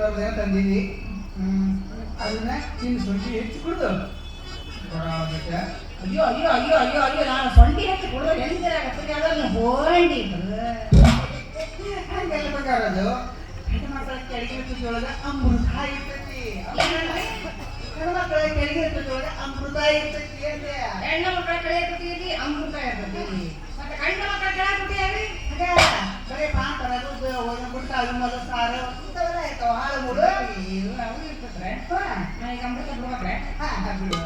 ತರದೇ ತಂದೀವಿ. ಅದನ್ನ ನಿನ್ನ ಸೊಂಟಿ ಹೆಚ್ಚು ಕುಡಿದು ಬರಾಬಿಟ್ಟೆ. ಅಯ್ಯೋ ಅಯ್ಯೋ ಅಯ್ಯೋ ಅಯ್ಯೋ ಅಯ್ಯೋ ನಾನು ಸೊಂಡಿ ಹೆಚ್ಚು ಕುಡಿದ್ರೆ ಹೆಂಗಿರಾಗತ್ತೆ ಅದನ್ನು ಬೋಂಡಿ ಹಂಗೆಲ್ಲ ಬೇಕಾರದು ಹೆಣ್ಣು ಮಕ್ಕಳ ಕೆಳಗಿನ ತುದಿಯೊಳಗೆ ಅಮೃತ ಇರ್ತೈತಿ. ಹೆಣ್ಣು ಮಕ್ಕಳ ಕೆಳಗಿನ ತುದಿಯೊಳಗೆ ಅಮೃತ ಇರ್ತೈತಿ ಅಂದ್ರೆ ಹೆಣ್ಣು ಮಕ್ಕಳ ಕೆಳಗೆ ತುದಿಯಲ್ಲಿ ಅಮೃತ ಇರ್ತೈತಿ. ಮತ್ತೆ ಗಂಡು ಮಕ್ಕಳ ಕೆಳಗೆ ತುದಿಯಲ್ಲಿ ಬರೀ ಪಾಂತರದು ಬಿಟ್ಟ ಅದು ಮೊದಲು ಸಾರು ಇಂಥವೆಲ್ಲ ಇರ್ತಾವ ಹಾಳು ಮೂರು ಅವ್ರು ಇರ್ತದ್ರೆ ಈಗ ಅಮೃತ ಬಿಡ್ಬೇಕ್ರೆ ಬಿಡು.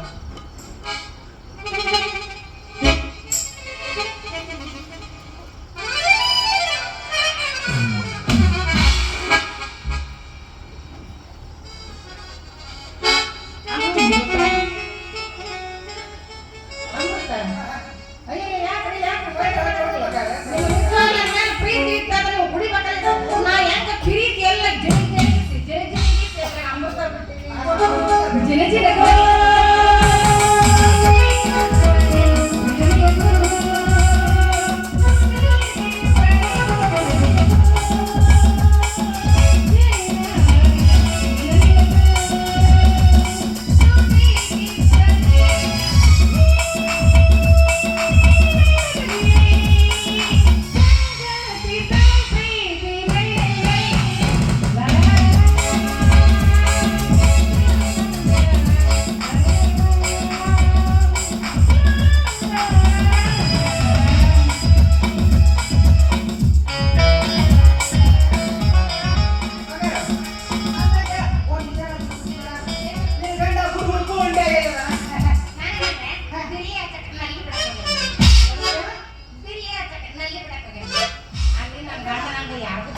ಯಾರು